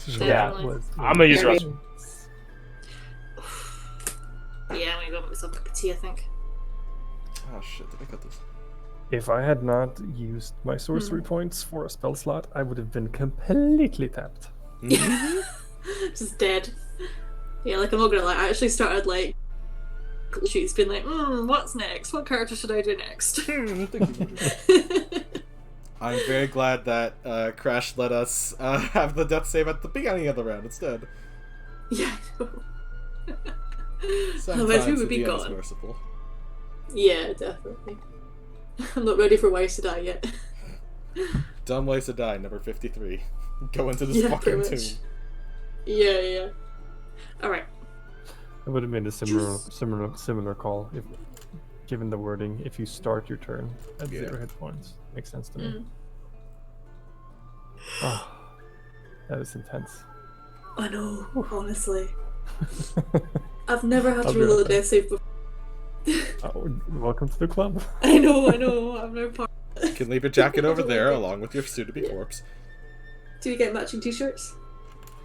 Yeah, I'm gonna use rest. Yeah, I'm gonna go make myself a cup of tea, I think. Oh shit, did I cut this? If I had not used my sorcery points for a spell slot, I would have been completely tapped. Just dead. Yeah, like I'm not gonna lie, I actually started like she's been like, what's next? What character should I do next? I'm very glad that Crash let us have the death save at the beginning of the round instead. Yeah, I know. Sometimes we would the be DM is gone. merciful. Yeah, definitely. I'm not ready for Wise to die yet. Dumb ways to die, number 53. Go into this fucking tomb. Yeah. Alright. It would have been a similar call if, given the wording, if you start your turn at 0 hit points. Makes sense to me. Oh, that is intense. I know, honestly. I've never had to roll a death save before. Welcome to the club. I know, I've never part. You can leave your jacket over there along with your soon-to-be corpse. Do you get matching t-shirts?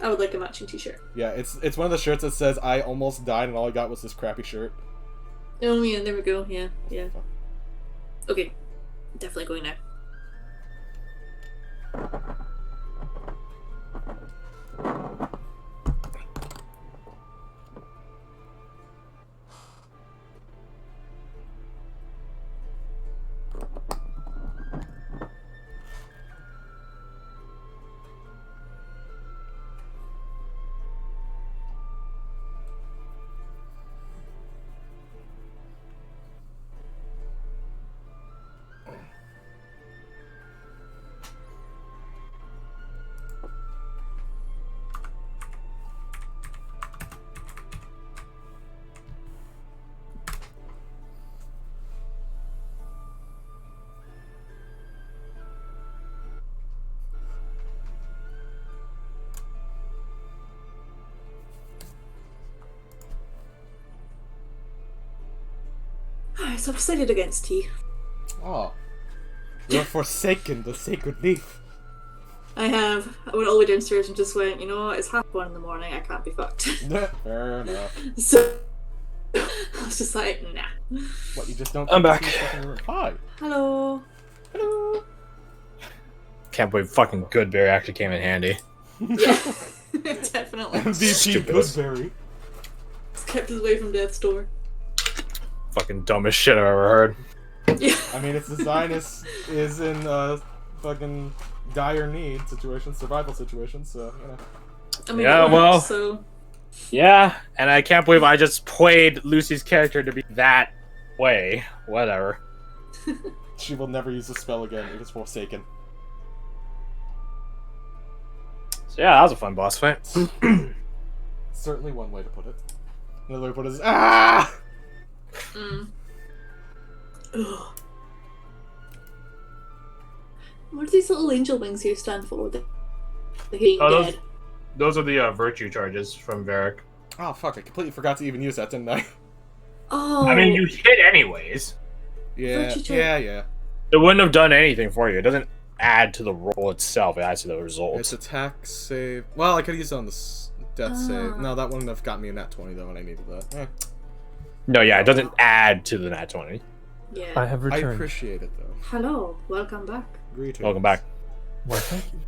I would like a matching t-shirt. Yeah, it's one of the shirts that says, I almost died and all I got was this crappy shirt. Oh yeah, there we go, yeah. Okay, definitely going now. Alright, so I've decided against tea. Oh. You have forsaken the sacred leaf. I have. I went all the way downstairs and just went, you know what, it's 1:30 in the morning, I can't be fucked. Fair enough. So, I was just like, nah. What, you just don't... I'm back. Hi. Hello. Hello. Can't believe fucking Goodberry actually came in handy. Yeah, definitely. MVP Goodberry. It's kept us away from death's door. Fucking dumbest shit I've ever heard. Yeah. I mean, its design is in fucking dire need situation, survival situation, so, you know. I mean, Yeah, it works, well. So... Yeah, and I can't believe I just played Lucy's character to be that way. Whatever. She will never use the spell again, it is forsaken. So yeah, that was a fun boss fight. Certainly one way to put it. Another way to put it is, ah! Ugh. What do these little angel wings here stand for? The being dead. Those are the virtue charges from Varric. Oh fuck, I completely forgot to even use that, didn't I? Oh. I mean, you hit anyways. Yeah, Virtue yeah. It wouldn't have done anything for you. It doesn't add to the roll itself, it adds to the result. It's attack save. Well, I could have used it on the death save. No, that wouldn't have got me a nat 20 though when I needed that. No, yeah, it doesn't add to the nat 20. Yeah. I have I returned. appreciate it though. Hello. Welcome back. Greetings. Welcome back. Why, thank you.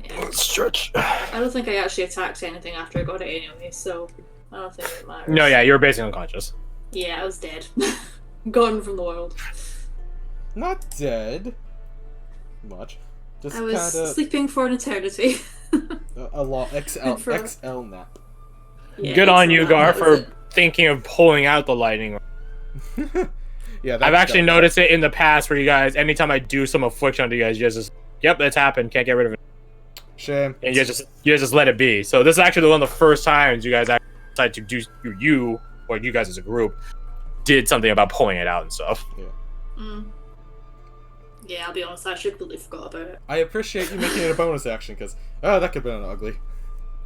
Yeah. Stretch. I don't think I actually attacked anything after I got it anyway, so I don't think it matters. No, yeah, you were basically unconscious. Yeah, I was dead. Gone from the world. Not dead. Much. Just I was kinda sleeping for an eternity. a long XL For- XL nap. Yeah, Good on you, that Gar, was for it. thinking of pulling out the lightning. Yeah, I've actually noticed it in the past where you guys, anytime I do some affliction on you guys just, yep, that's happened, can't get rid of it. Shame. And you just let it be. So this is actually one of the first times you guys actually decided to do, or you guys as a group, did something about pulling it out and stuff. Mm. Yeah, I'll be honest, I actually completely forgot about it. I appreciate you making it a bonus action because that could have been ugly.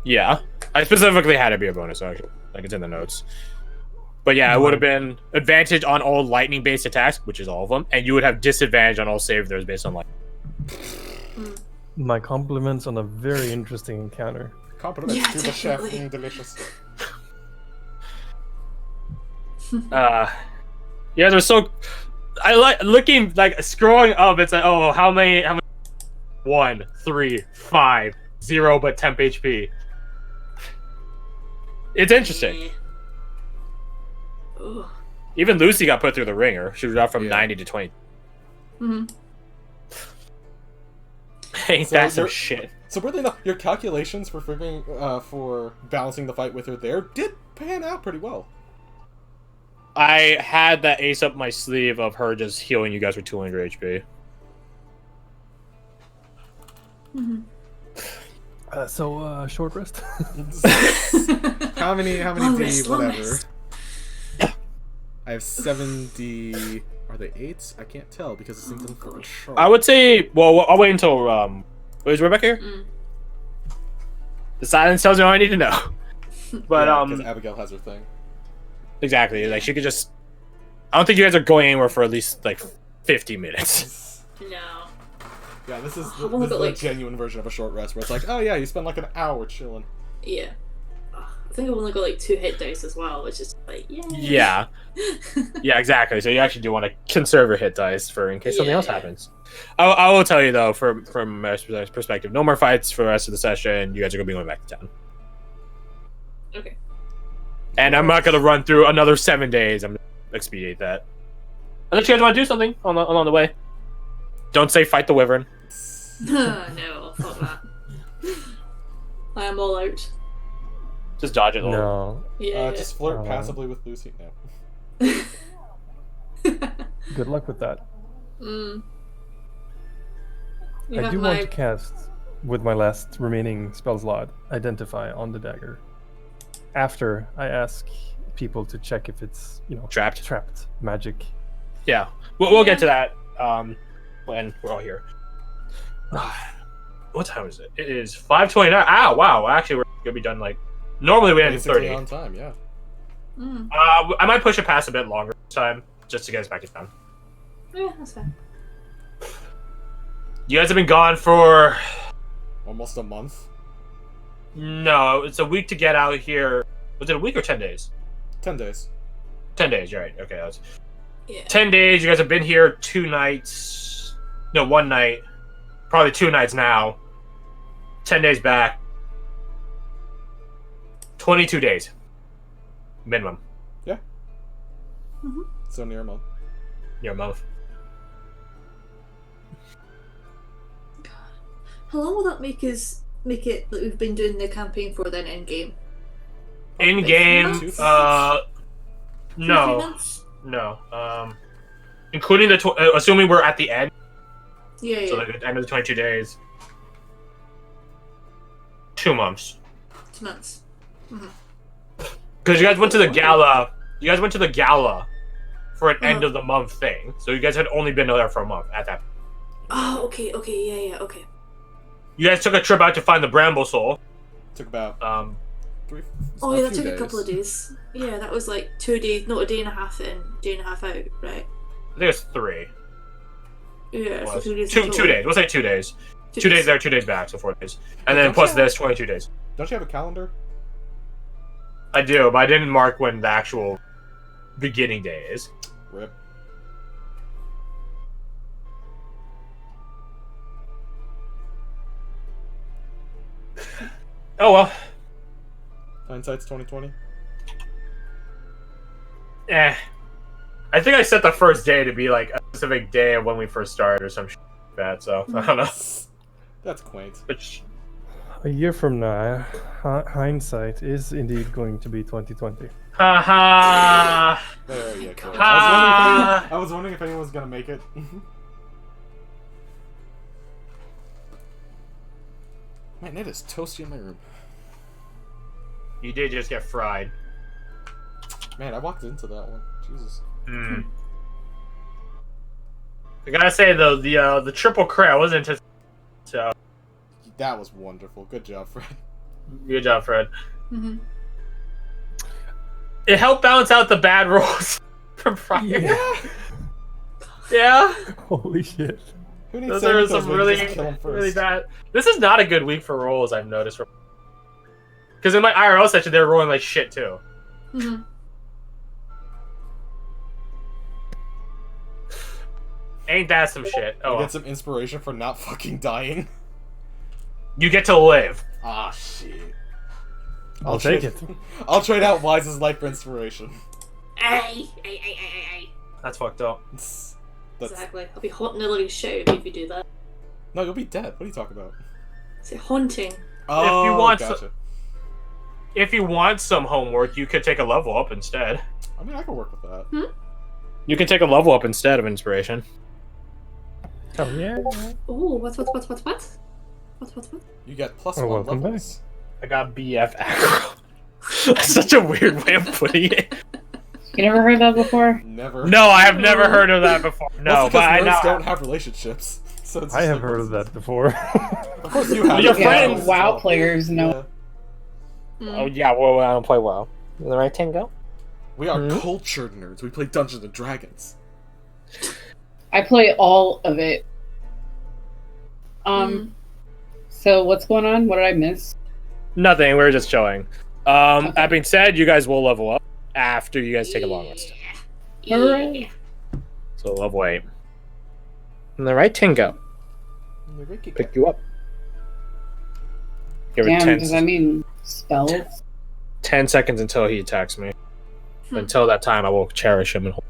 Yeah. I specifically had it be a bonus, actually. Like, it's in the notes. But yeah, it would have been advantage on all lightning-based attacks, which is all of them, and you would have disadvantage on all save throws based on lightning. My compliments on a very interesting encounter. Compliments Yeah, to the chef. definitely. Delicious. You guys are so. I like looking like scrolling up. It's like, oh, how many? 1, 3, 5, 0, but temp HP. It's interesting. Yeah. Ugh. Even Lucy got put through the ringer. She was out from Yeah. 90 to 20. Mhm. Ain't So that some you're- shit? So weirdly enough, your calculations for for balancing the fight with her there did pan out pretty well. I had that ace up my sleeve of her just healing you guys for 200 HP. Mhm. Short rest. How many Long D rest, long whatever? rest. I have 70. Are they 8s? I can't tell because this thing's in fucking chart. I would say, well, I'll wait until, is Rebecca here? Mm. The silence tells me all I need to know. But, because Abigail has her thing. exactly, like, she could just, I don't think you guys are going anywhere for at least, like, 50 minutes. No. Yeah, this is I've the, only this is got, the like- genuine version of a short rest where it's like, oh yeah, you spend like an hour chilling. Yeah. Ugh, I think I've only got like 2 hit dice as well, which is like, yay. Yeah. Yeah, exactly. So you actually do want to conserve your hit dice for in case something Yeah, else yeah. happens. I will tell you though, from my perspective, no more fights for the rest of the session. You guys are gonna be going back to town, Okay. and I'm not gonna run through another 7 days. I'm gonna expedite that. Unless you guys want to do something along the way. Don't say fight the wyvern. No, fuck that. I am all out. Just dodge it. all. No. Yeah. Just flirt Oh. passively with Lucy now. Good luck with that. Mm. You I have do my... want to cast, with my last remaining spell slot, Identify on the dagger. After I ask people to check if it's, trapped magic. Yeah, we'll get to that when we're all here. What time is it? It is 5:29. Ah, wow. Actually, we're gonna be done like. Normally we end at Basically 30. on time, yeah. Mm. I might push it past a bit longer this time, just to get us back in town. Yeah, that's fine. You guys have been gone for Almost a month. no, it's a week to get out here. Was it a week or 10 days? 10 days. 10 days, you're right. Okay, that's Yeah. 10 days. You guys have been here 2 nights. No, 1 night. Probably 2 nights now. 10 days back. 22 days. Minimum. So near a month. Your month. How long will that make it that we've been doing the campaign for then in game? In game, months? no, months? no. Including the assuming we're at the end, Yeah, yeah. so like at the end of the 22 days. 2 months. 2 months. Because you guys went to the gala. You guys went to the gala for an end Uh-huh. of the month thing. So you guys had only been there for a month at that. Oh, okay, yeah, okay. You guys took a trip out to find the Bramble Soul. Took about 3. Oh yeah, that took a couple of days. Yeah, that was like 2 days, not a day and a half in, day and a half out, right? I think it was 3. Yeah, so Was. 2 days. Two in two total. days. We'll say 2 days. 2 2 days there, 2 days back, so 4 days. And then Don't plus you have- this, 22 days. Don't you have a calendar? I do, but I didn't mark when the actual beginning day is. Rip. Oh well. Hindsight's 2020. I think I set the first day to be like a specific day of when we first started or some shit like that, so I don't know. That's quaint. Which, A year from now, hindsight is indeed going to be 2020. haha. There you go. Ha! I was wondering if anyone was gonna make it. Man, it is toasty in my room. You did just get fried. Man, I walked into that one. Jesus. Hmm. I gotta say though, the triple crit I wasn't anticipating. So That was wonderful. Good job, Fred. good job, Fred. Mm-hmm. It helped balance out the bad rolls from prior. Yeah. Yeah. Holy shit. Who needs Those saving are throws some when you really, just kill 'em first? really bad. This is not a good week for rolls, I've noticed. Because in my IRL session, they're rolling like shit too. Mm-hmm. Ain't that some shit? Oh, You well. get some inspiration for not fucking dying. You get to live. Ah, shit. I'll take it. I'll trade out Wise's life for inspiration. Ay. That's fucked up. That's... Exactly. I'll be haunting the living shit out of you if you do that. No, you'll be dead. What are you talking about? Say haunting. Oh, you want gotcha. If you want some homework, you could take a level up instead. I mean, I can work with that. You can take a level up instead of inspiration. Oh yeah. Oh, what? You get plus Oh, 1 welcome levels. I got BF aggro. That's such a weird way of putting it. You never heard that before? Never. No, I have never heard of that before. No, Mostly but I because know. nerds don't have relationships. So it's I just have like, heard of that before. Of course you have. Your Yeah, friends- WoW players know. Yeah. Oh yeah, well I don't play WoW. The right tango. We are cultured nerds. We play Dungeons and Dragons. I play all of it. So what's going on? What did I miss? Nothing. We were just showing. That being said, you guys will level up after you guys take a long rest. Alright. So level 8. And the right tango. Pick you up. Give it Damn, 10, does that mean spells? 10 seconds until he attacks me. Until that time, I will cherish him and hold.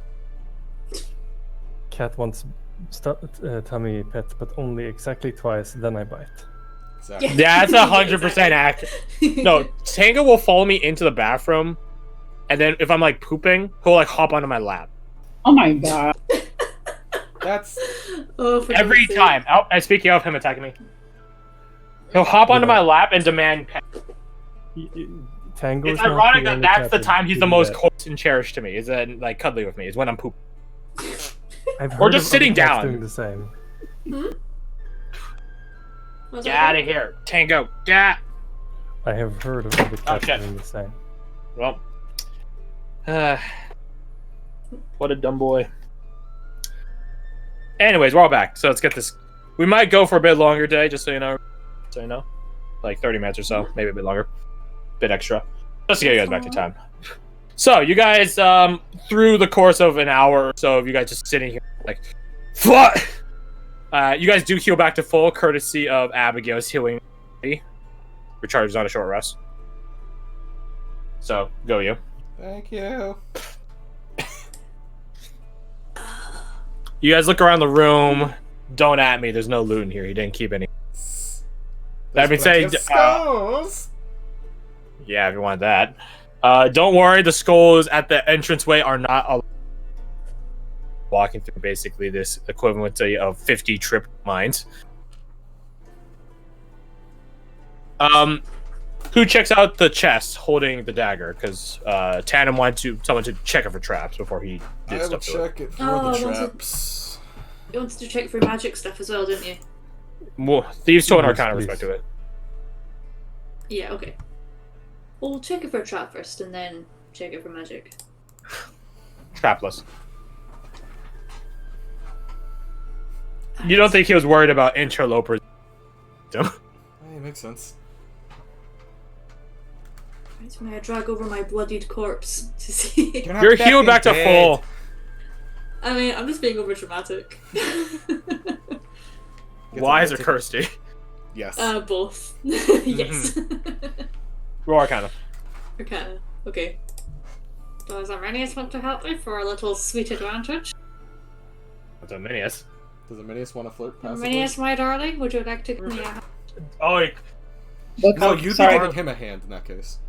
Cat wants tummy pet, but only exactly twice. Then I bite. Exactly. Yeah, that's 100% accurate. No, Tango will follow me into the bathroom, and then if I'm like pooping, he'll like hop onto my lap. Oh my god. That's Oh, for Every God's sake. time. Oh, speaking of him attacking me, he'll hop onto my lap and demand pet. Tango. It's ironic that that's the time he's the most close and cherished to me. Is that like cuddling with me? Is when I'm pooping. Or just sitting down. Doing the same. What's Get that? out of here, Tango. Get. I have heard of other cats shit. doing the same. Well, what a dumb boy. Anyways, we're all back. So let's get this. We might go for a bit longer today, just so you know. Like 30 minutes or so, maybe a bit longer, bit extra, just to get you guys back to time. So you guys, through the course of an hour or so of you guys just sitting here, like, what? You guys do heal back to full, courtesy of Abigail's healing. Recharges on a short rest. So go you. thank you. You guys look around the room. Don't at me. There's no loot in here. He didn't keep any. That being said, skulls. yeah, if you want that. Don't worry. The skulls at the entranceway are not allowed. Walking through basically this equivalent of 50 trip mines. Who checks out the chest holding the dagger? Because Tannen wanted someone to check it for traps before he did I will stuff to it. check it for Oh, I the wanted- traps. You wanted to check for magic stuff as well, didn't you? Well, Thieves to an Yes, Arcana please. respect to it. Yeah, okay. Well, we'll check it for a trap first, and then check it for magic. Trapless. You don't think he was worried about interlopers? Hey, makes sense. Right, may I drag over my bloodied corpse to see? You're healed back to full. I mean, I'm just being over dramatic. Wise or Kirsty? Yes. Both. Yes. Roll Arcana. Okay. Okay. Does Arrhenius want to help me for a little sweet advantage? That's a Minius. Does Aminius want to flirt passively? Arrhenius, my darling, would you like to give me a hand? Oh, What's No, up? you'd be Sorry. giving him a hand in that case.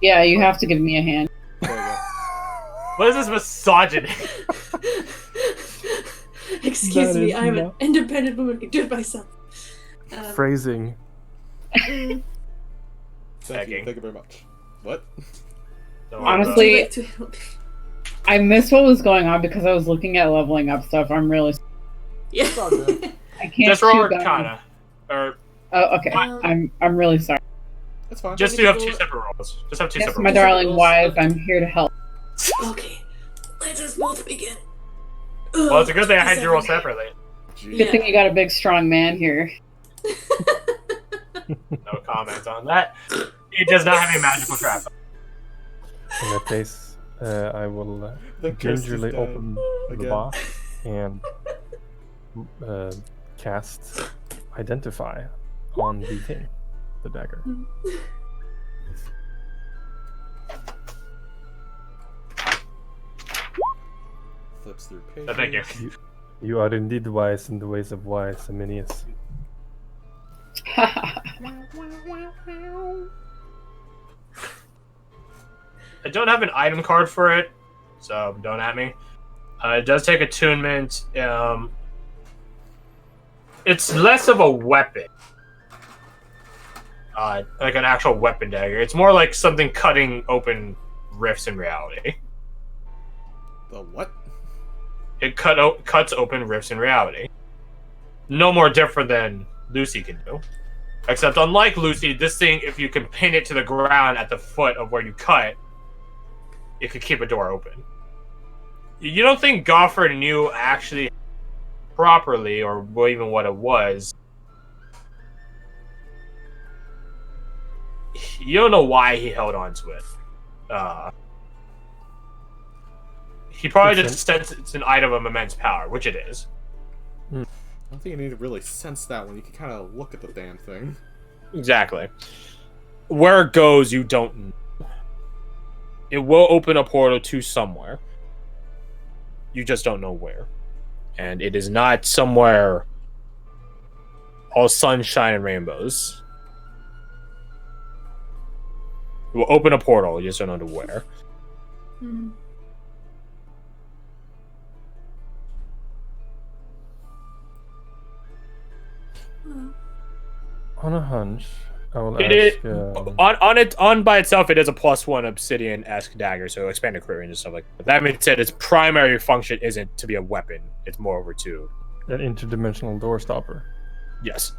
Yeah, you have to give me a hand. There you go. what is this misogyny? Excuse That me, is I'm an not- independent woman who do it myself. Phrasing. Thank you. Begging. Thank you very much. What? Don't worry Honestly- would you like to help me? I missed what was going on because I was looking at leveling up stuff. I'm really. Yeah. It's all good. I can't. Just roll chew gum. Arcana. Or Oh, okay. Um, I'm really sorry. It's fine. just do have two separate rolls. Just have two Yes, separate my rolls. darling Wise, I'm here to help. Okay. Let us both begin. Well, it's a good thing I had you roll separately. Gee. Good thing you got a big, strong man here. No comment on that. He does not have a magical trap. In that case, I will The Kirsty's gingerly dead open the again. box and cast Identify on the thing, the dagger. Flips through pages. No, thank you. You are indeed wise in the ways of wise, Aminius. I don't have an item card for it, so don't at me. It does take attunement. It's less of a weapon, like an actual weapon dagger. It's more like something cutting open rifts in reality. The what? It cuts open rifts in reality. No more different than Lucy can do. Except unlike Lucy, this thing, if you can pin it to the ground at the foot of where you cut, it could keep a door open. You don't think Gofford knew actually properly, or even what it was. You don't know why he held on to it. He probably just sensed it's an item of immense power, which it is. I don't think you need to really sense that when you can kind of look at the damn thing. Exactly. Where it goes, you don't know. It will open a portal to somewhere. You just don't know where. And it is not somewhere all sunshine and rainbows. It will open a portal, you just don't know to where. Hmm. On a hunch, I will It ask. on by itself, it is a +1 obsidian-esque dagger, so expanded crit range and stuff like that. That being said, its primary function isn't to be a weapon; it's moreover to An interdimensional door stopper. yes.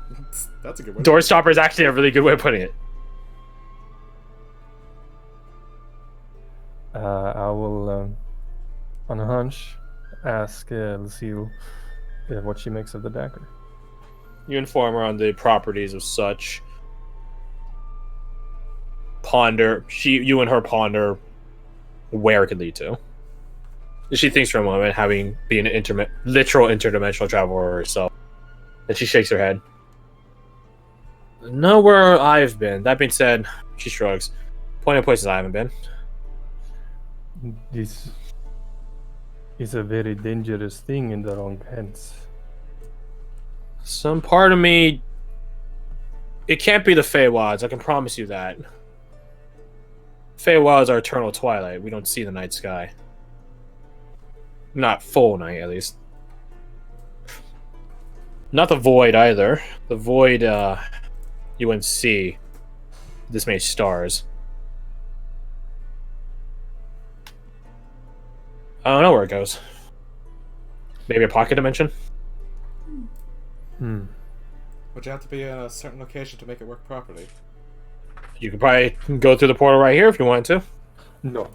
That's a good one. Door stopper is actually a really good way of putting it. I will, on a hunch, ask Lucille what she makes of the dagger. You inform her on the properties of such. Ponder. You and her ponder where it could lead to. She thinks for a moment, having been an literal interdimensional traveler herself. Then she shakes her head. Know where I've been. That being said, she shrugs. Plenty of places I haven't been. This is a very dangerous thing in the wrong hands. Some part of me... It can't be the Feywilds, I can promise you that. Feywilds are eternal twilight. We don't see the night sky. Not full night, at least. Not the void, either. The void, you wouldn't see this many stars. I don't know where it goes. Maybe a pocket dimension? Would you have to be in a certain location to make it work properly? You could probably go through the portal right here if you wanted to. No.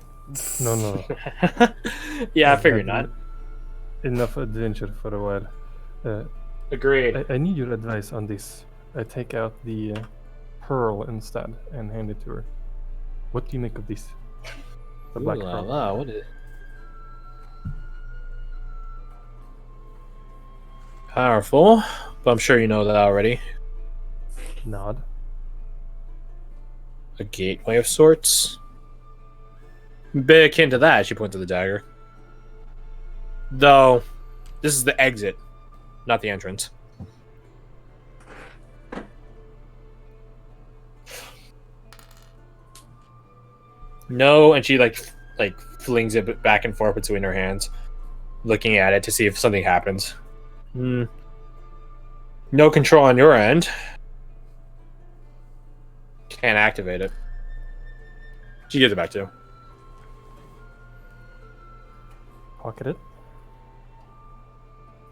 No. Yeah, I figured not. Enough adventure for a while. Agreed. I need your advice on this. I take out the pearl instead and hand it to her. What do you make of this? The black pearl. What is it? Powerful, but I'm sure you know that already. Nod. A gateway of sorts. Bit akin to that, she points to the dagger. Though, this is the exit, not the entrance. No, and she like flings it back and forth between her hands, looking at it to see if something happens. No control on your end. Can't activate it. She gives it back to you. Pocket it.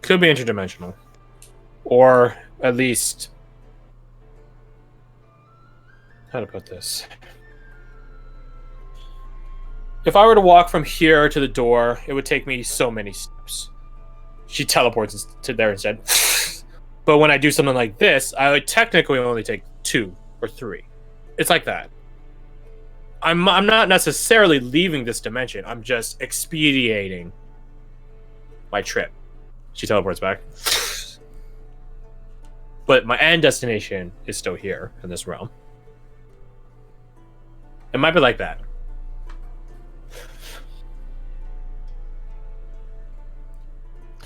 Could be interdimensional. Or at least... How to put this? If I were to walk from here to the door, it would take me so many steps. She teleports to there instead. But when I do something like this, I would technically only take 2 or 3. It's like that. I'm not necessarily leaving this dimension. I'm just expediting my trip. She teleports back. But my end destination is still here in this realm. It might be like that.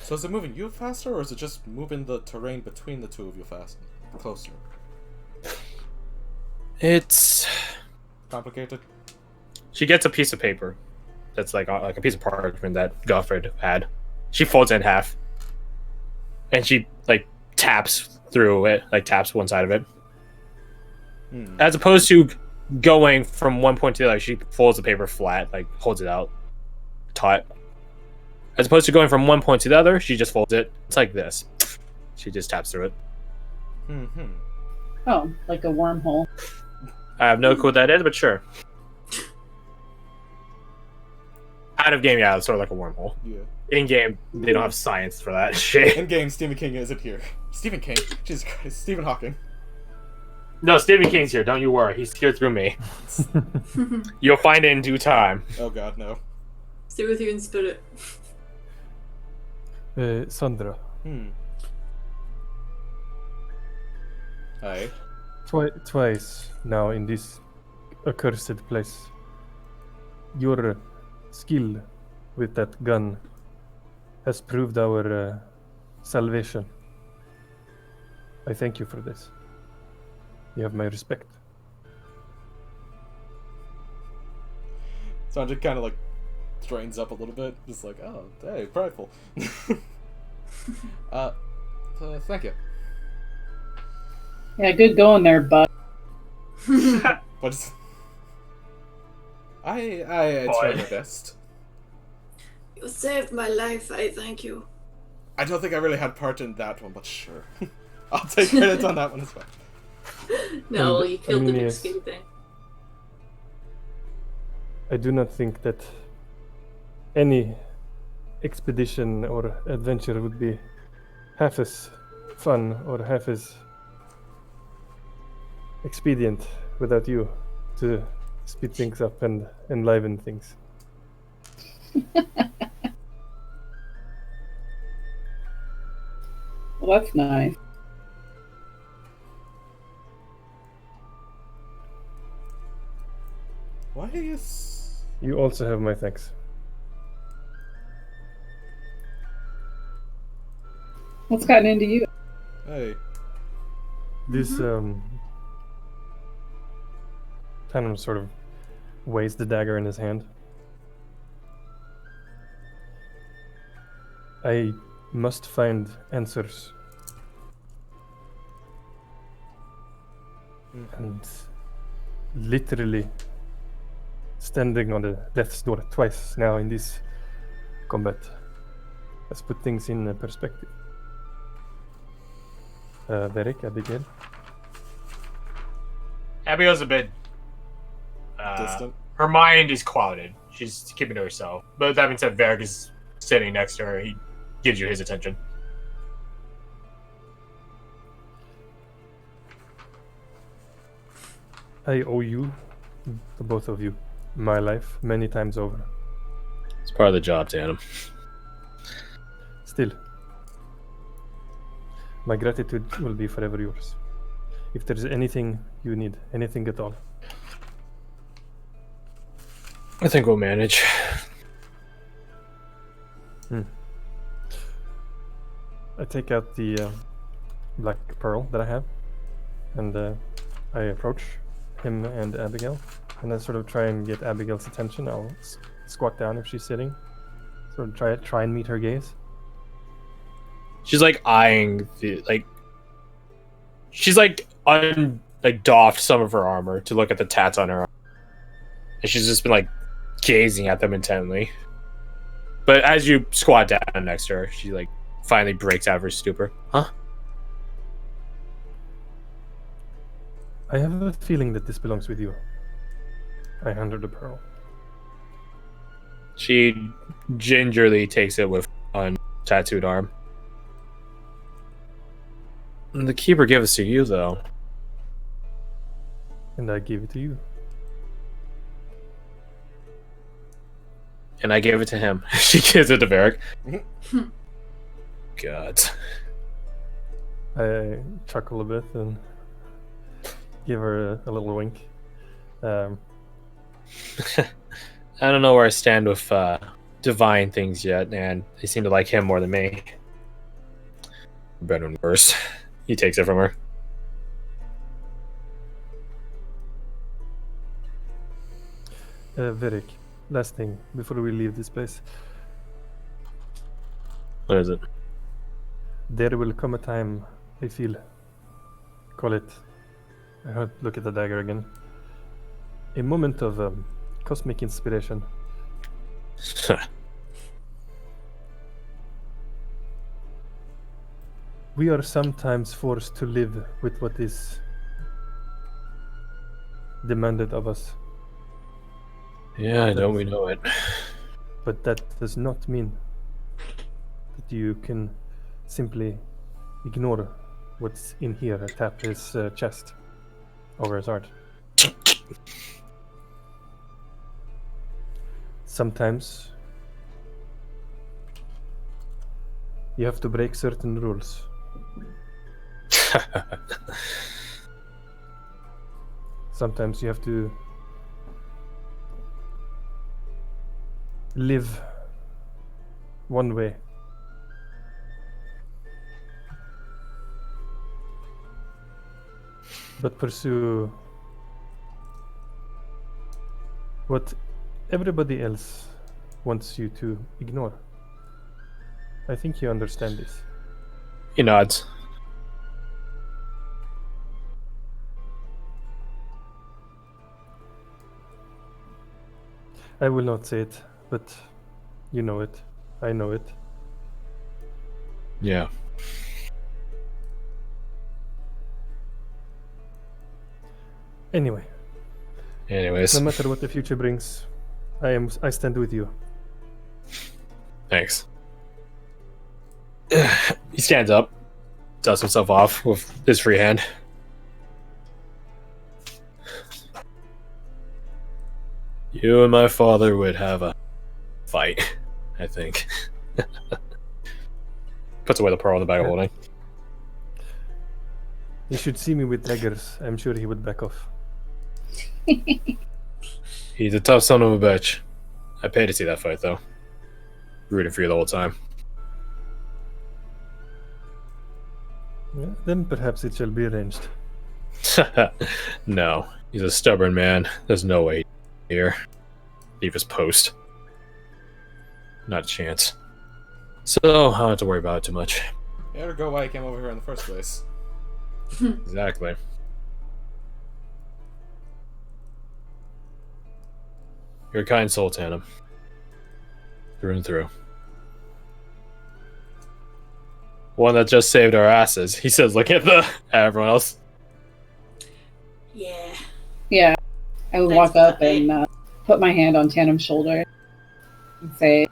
So is it moving you faster, or is it just moving the terrain between the two of you faster, closer? It's Complicated? She gets a piece of paper that's like a piece of parchment that Garth-Mod had. She folds it in half, and she like taps through it, like taps one side of it. As opposed to going from one point to the other, she folds the paper flat, like holds it out, taut. As opposed to going from one point to the other, she just folds it. It's like this. She just taps through it. Oh, like a wormhole. I have no clue what that is, but sure. Out of game, yeah, it's sort of like a wormhole. Yeah. In game, they don't have science for that shit. In game, Stephen King isn't here. Stephen King? Jesus Christ, Stephen Hawking. No, Stephen King's here. Don't you worry. He's here through me. You'll find it in due time. Oh god, no. Stay with you in spirit. Sandra. Aye. Twice now in this accursed place. Your skill with that gun has proved our salvation. I thank you for this. You have my respect. Sandra kind of like straightens up a little bit, just like, oh, hey, prideful. Thank you. Yeah, good going there, bud. But I tried my best. You saved my life, I thank you. I don't think I really had part in that one, but sure. I'll take credit on that one as well. No, well, you killed the big yes. skinny thing. I do not think that any expedition or adventure would be half as fun or half as expedient without you to speed things up and enliven things. Well, that's nice. Why is... You also have my thanks. What's gotten into you? Hey. This Tannen sort of weighs the dagger in his hand. I must find answers. And literally standing on the death's door twice now in this combat has put things in perspective. Derek, Abigail. Abigail's a bit Distant. Her mind is clouded. She's keeping to herself. But that being said, Varric is sitting next to her. He gives you his attention. I owe you, the both of you, my life many times over. It's part of the job, Tannen. Still, my gratitude will be forever yours. If there's anything you need, anything at all. I think we'll manage. I take out the black pearl that I have, and I approach him and Abigail, and I sort of try and get Abigail's attention. I'll squat down if she's sitting, sort of try and meet her gaze. She's like eyeing she's like doffed some of her armor to look at the tats on her arm. And she's just been like gazing at them intently. But as you squat down next to her, she like finally breaks out of her stupor. Huh? I have a feeling that this belongs with you. I hand her the pearl. She gingerly takes it with one tattooed arm. The keeper gave us to you, though. And I give it to you. And I gave it to him. She gives it to Varric. God. I chuckle a bit and give her a little wink. I don't know where I stand with divine things yet, and they seem to like him more than me. Better and worse. He takes it from her. Varric, last thing before we leave this place. What is it? There will come a time, I feel. Call it. I heard, look at the dagger again. A moment of cosmic inspiration. We are sometimes forced to live with what is demanded of us. Yeah, I know we know it. But that does not mean that you can simply ignore what's in here. Tap his chest over his heart. Sometimes you have to break certain rules. Sometimes you have to live one way. But pursue what everybody else wants you to ignore. I think you understand this. He nods. I will not say it, but you know it. I know it. Yeah. Anyway, Anyways, no matter what the future brings, I stand with you. thanks. He stands up, dusts himself off with his free hand. You and my father would have a fight, I think. Puts away the pearl in the bag of holding. He should see me with daggers. I'm sure he would back off. He's a tough son of a bitch. I paid to see that fight, though. Rooting for you the whole time. Yeah, then perhaps it shall be arranged. No, he's a stubborn man. There's no way he'd here. Leave his post. Not a chance. So, I don't have to worry about it too much. You better go why I came over here in the first place. Exactly. You're a kind soul, Tandem. Through and through. One that just saved our asses. He says, look at everyone else. Yeah. Yeah. I would Thanks walk for up that, mate. and put my hand on Tandem's shoulder and say,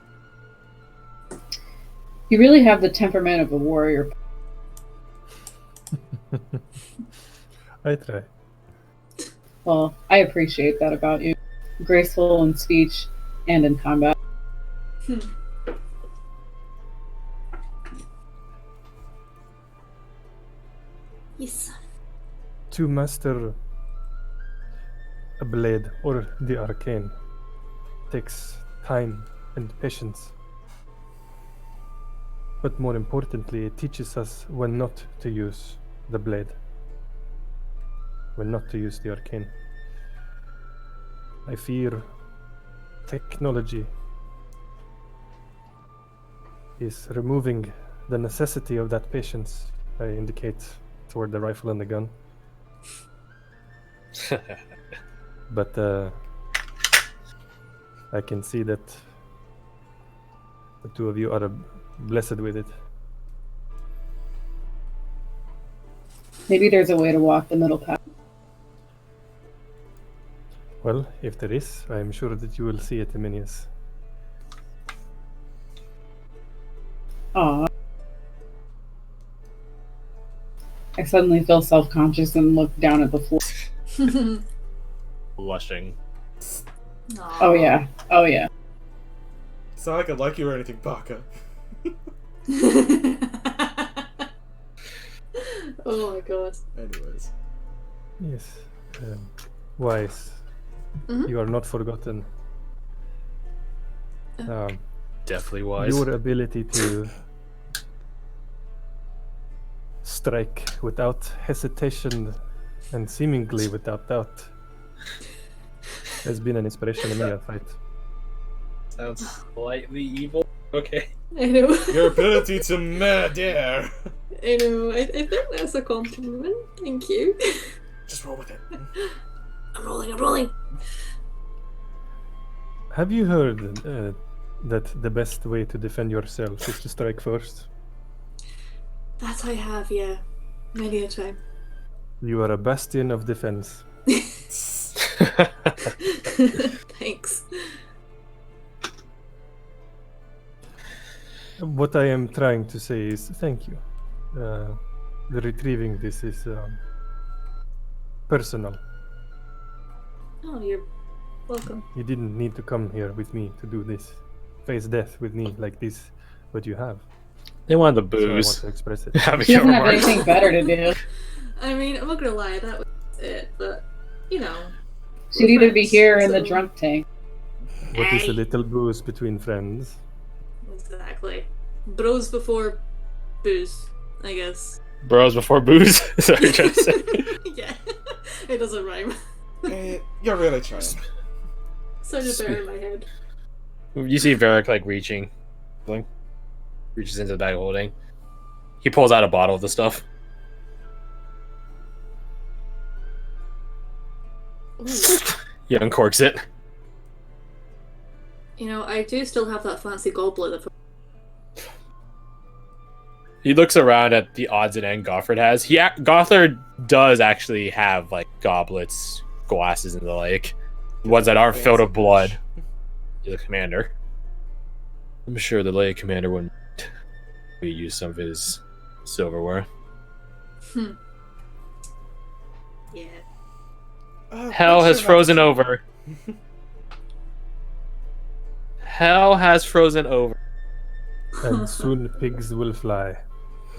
"You really have the temperament of a warrior." I try. Well, I appreciate that about you. Graceful in speech and in combat. Yes. To master a blade or the arcane takes time and patience. But more importantly, it teaches us when not to use the blade, when not to use the arcane. I fear technology is removing the necessity of that patience. I indicate toward the rifle and the gun. But I can see that the two of you are blessed with it. Maybe there's a way to walk the middle path. Well, if there is, I am sure that you will see it, Eminius. Aw. suddenly feel self-conscious and look down at the floor. Blushing. Aw. Oh yeah. Oh yeah. It's not like I like you or anything, Baka. Oh my god. Anyways. Yes. Wise. Mhm. You are not forgotten. Definitely wise. Your ability to strike without hesitation and seemingly without doubt has been an inspiration to me at fight. Sounds slightly evil. Okay. I know. Your ability to murder. I know. I think that's a compliment. Thank you. Just roll with it. I'm rolling. Have you heard that the best way to defend yourself is to strike first? That I have, yeah. Many a time. You are a bastion of defense. Thanks. What I am trying to say is thank you. The retrieving this is personal. Oh, you're welcome. You didn't need to come here with me to do this. Face death with me like this, but you have. They wanted the So I want booze. to express it. She Abigail doesn't have remarks. anything better to do. I mean, I'm not gonna lie, that was it, but, you know. She'd either be here or in the So- drunk tank. What is Hey. a little booze between friends? Exactly. Bros before booze, I guess. Bros before booze. Is that what you're trying to say? Yeah. It doesn't rhyme. You're really trying. Sounded better in my head. You see Varric like reaching, reaches into the bag of holding. He pulls out a bottle of the stuff. Ooh. He uncorks it. You know, I do still have that fancy goblet that He looks around at the odds and end Gothard has. Gothard does actually have like goblets, glasses, and the like. Ones that aren't filled with blood. You're the commander. I'm sure the lay commander wouldn't use some of his silverware. Yeah. Hell has frozen over. Hell has frozen over. And soon pigs will fly.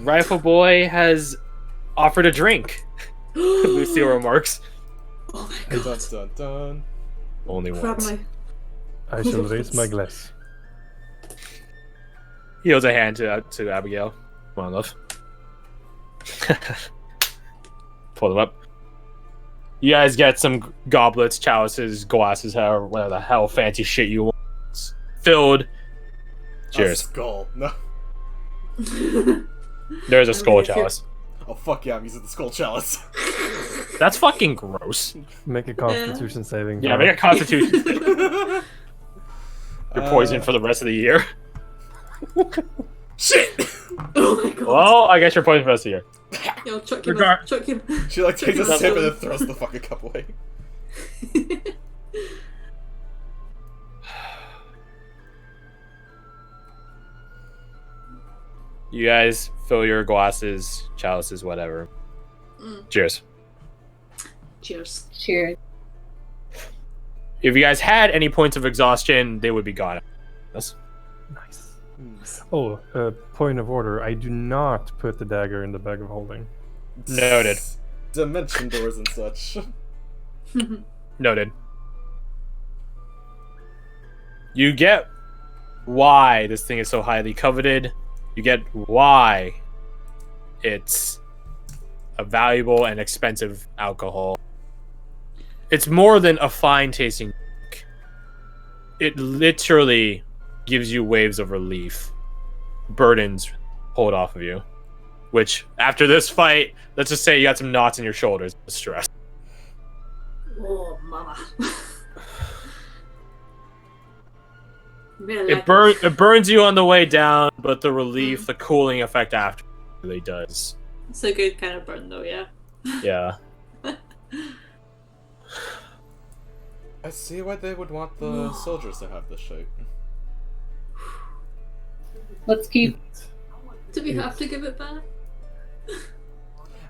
Rifle Boy has offered a drink. Lucille remarks. Oh my Dun god. dun dun. Only Grab once. my. I shall raise my glass. He holds a hand to Abigail. Come on, love. Pull them up. You guys get some goblets, chalices, glasses, however, whatever the hell fancy shit you want. It's filled. A Cheers. skull. No. There's a I skull mean, if you're- chalice. Oh fuck yeah, I'm using the skull chalice. That's fucking gross. Make a constitution saving. Yeah, throw. make a constitution. You're poisoned for the rest of the year. Shit! Oh my god. Well, I guess you're poisoned for the rest of the year. Yo, chuck him. Regard- Chuck him. She like takes a That's sip and really- then throws the fucking cup away. You guys fill your glasses, chalices, whatever. Mm. Cheers. Cheers. Cheers. If you guys had any points of exhaustion, they would be gone. Yes. Nice. Oh, point of order. I do not put the dagger in the bag of holding. Noted. Dimension doors and such. Noted. You get why this thing is so highly coveted. You get why it's a valuable and expensive alcohol. It's more than a fine tasting drink. It literally gives you waves of relief. Burdens pulled off of you. Which, after this fight, let's just say you got some knots in your shoulders of stress. Oh, mama. It burns you on the way down, but the relief, the cooling effect after really does. It's a good kind of burn, though, yeah. Yeah. I see why they would want the soldiers to have this shape. Let's keep. Do we have to give it back?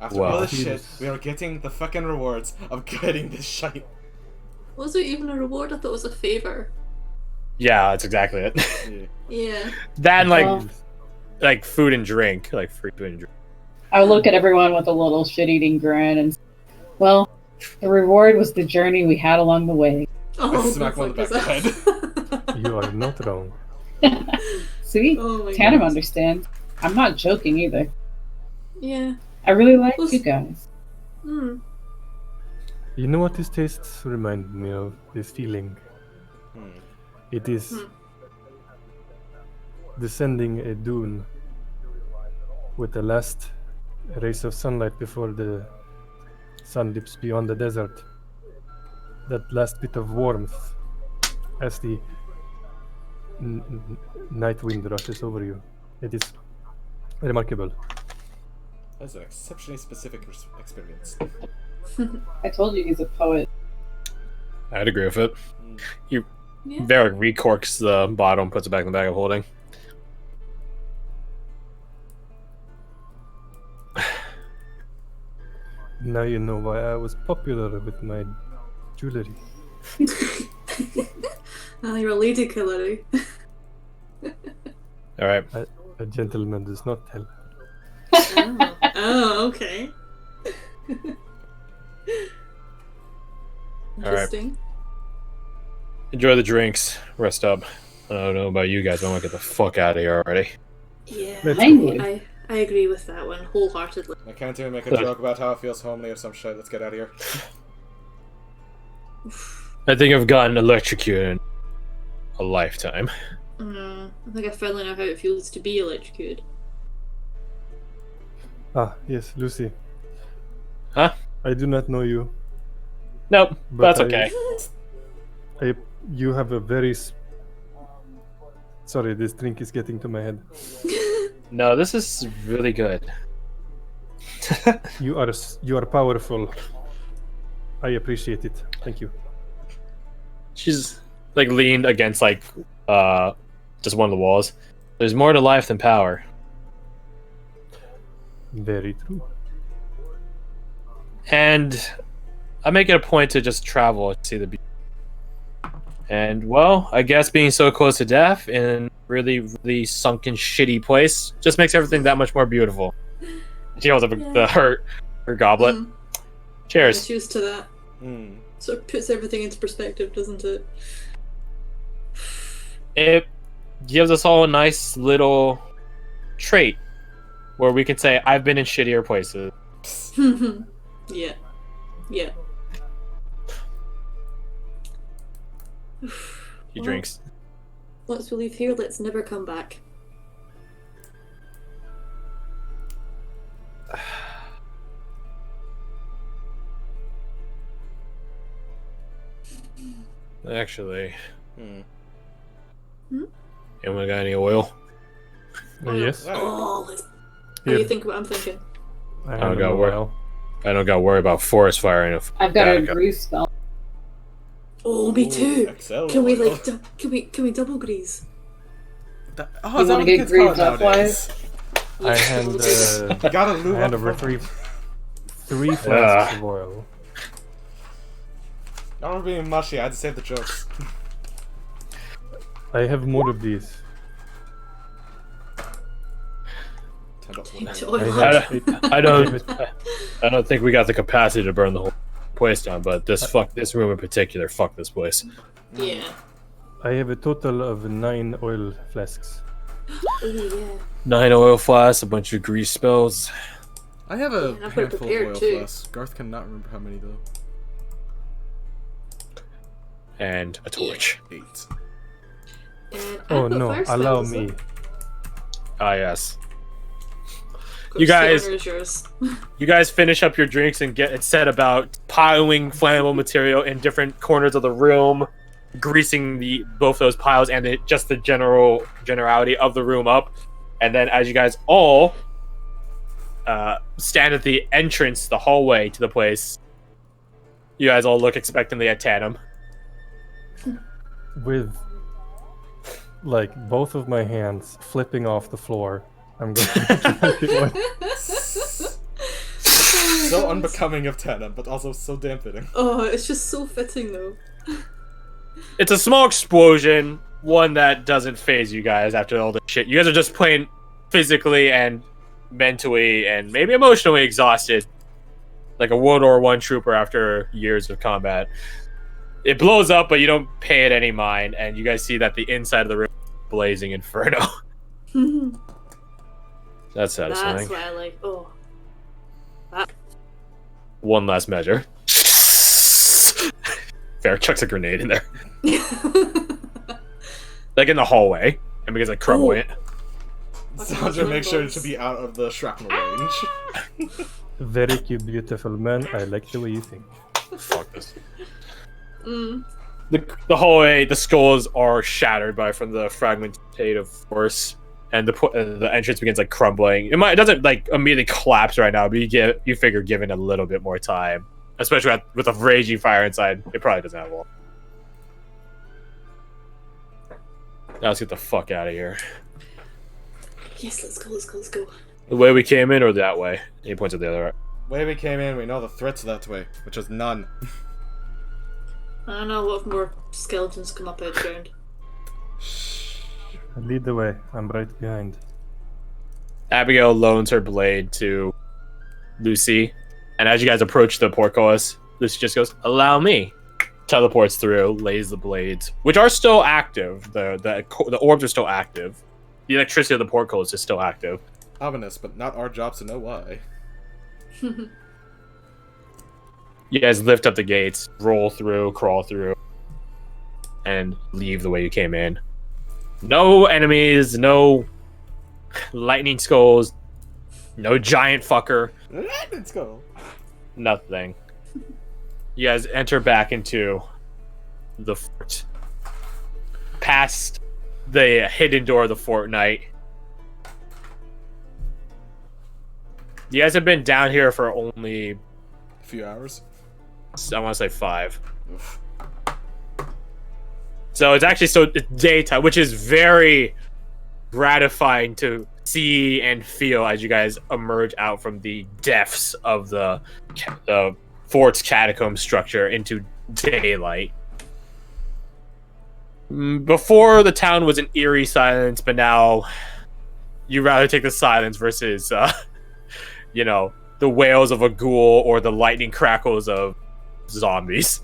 After Wow. all this shit, we are getting the fucking rewards of getting this shite. Was it even a reward? I thought it was a favor. Yeah, that's exactly it. Yeah. Yeah. That and Well, like food and drink, like free food and drink. I would look at everyone with a little shit-eating grin and, well, the reward was the journey we had along the way. Oh, Smack the one in the fuck back is that? You are not wrong. See? Oh my Tandem god. understands. I'm not joking either. Yeah. I really like Well, you guys. Hmm. You know what this tastes remind me of? This feeling. Hmm. It is Hmm. descending a dune with the last rays of sunlight before the sun dips beyond the desert. That last bit of warmth as the night wind rushes over you. It is remarkable. That's an exceptionally specific experience. I told you he's a poet. I'd agree with it. Yeah. Varric recorks the bottle and puts it back in the bag of holding. Now you know why I was popular with my jewelry. Ah, you're a lady killer, eh? All right. A gentleman does not tell. Oh. Oh, okay. Interesting. Enjoy the drinks. Rest up. I don't know about you guys, but I want to get the fuck out of here already. Yeah, Let's go. I agree with that one wholeheartedly. I can't even make a joke about how it feels homely or some shit. Let's get out of here. I think I've gotten electrocuted in a lifetime. I think I finally know how it feels to be electrocuted. Ah, yes, Lucy. Huh? I do not know you. Nope, But that's okay. You have a very. Sorry, this drink is getting to my head. No, this is really good. You are powerful. I appreciate it. Thank you. She's like leaned against like just one of the walls. There's more to life than power. Very true. And I make it a point to just travel and see the beauty. And well, I guess being so close to death in really, really sunken, shitty place just makes everything that much more beautiful. She holds up her goblet. Cheers. Cheers to that. Hmm. Sort of puts everything into perspective, doesn't it? It gives us all a nice little trait where we can say, I've been in shittier places. Yeah. Yeah. He Well, drinks. Once we leave here, let's never come back. Actually, Hmm. anyone got any oil? Yes. Oh, let's... How do Here. you think what I'm thinking? I Oh, have got a work. while. I don't gotta worry about forest fire. I've got a Yeah, grease spell. Oh, me Ooh, too. Excel. Can we like can we double grease? Oh, You is that wanna what get kids call it greased up, nowadays? I hand You gotta lube I hand up over front. three flasks of oil. I don't being mushy. I had to save the jokes. I have more of these. I don't think we got the capacity to burn the whole place down. But this room in particular, fuck this place. Yeah. I have a total of 9 oil flasks. Oh yeah. 9 oil flasks, a bunch of grease spells. I have a Yeah, I've got it handful of prepared, oil too. flasks. Garth cannot remember how many though. And a torch. 8. And Oh I've got no, fire allow spells, me. so- Ah, yes. Of course, You the guys- honor is yours. You guys finish up your drinks and get it set about piling flammable material in different corners of the room, greasing both those piles and just the generality of the room up. And then as you guys all stand at the entrance, the hallway to the place, you guys all look expectantly at Tandem. With like both of my hands flipping off the floor, I'm going to drink the oil. so unbecoming of Tana, but also so damn fitting. Oh, it's just so fitting though. It's a small explosion, one that doesn't phase you guys after all the shit. You guys are just plain physically and mentally and maybe emotionally exhausted, like a World War I trooper after years of combat. It blows up, but you don't pay it any mind, and you guys see that the inside of the room is blazing inferno. That's satisfying. That's what I like. Oh. That. One last measure. Fair chucks a grenade in there. Like in the hallway. And begins like crumbling it. Sandra makes sure to be out of the shrapnel range. Very cute, beautiful man. I like the way you think. Fuck this. Mm. The hallway, the skulls are shattered from the fragmentative force, and the entrance begins like crumbling. It doesn't like immediately collapse right now, but you figure given a little bit more time, especially with a raging fire inside, it probably doesn't have a wall. Now let's get the fuck out of here. Yes, let's go, let's go, let's go. The way we came in, or that way? He points at the other way. Way we came in, we know the threats that way, which is none. I don't know, what if more skeletons come up out the ground? Lead the way. I'm right behind. Abigail loans her blade to Lucy, and as you guys approach the portcullis, Lucy just goes, "Allow me." Teleports through, lays the blades, which are still active. The orbs are still active. The electricity of the portcullis is still active. Ominous, but not our job to know why. You guys lift up the gates, roll through, crawl through, and leave the way you came in. No enemies, no lightning skulls, no giant fucker. Lightning skull! Nothing. You guys enter back into the fort. Past the hidden door of the fortnight. You guys have been down here for only... A few hours? I want to say 5. Oof. So it's actually it's daytime, which is very gratifying to see and feel as you guys emerge out from the depths of the fort's catacomb structure into daylight. Before, the town was an eerie silence, but now you rather take the silence versus, the wails of a ghoul or the lightning crackles of zombies.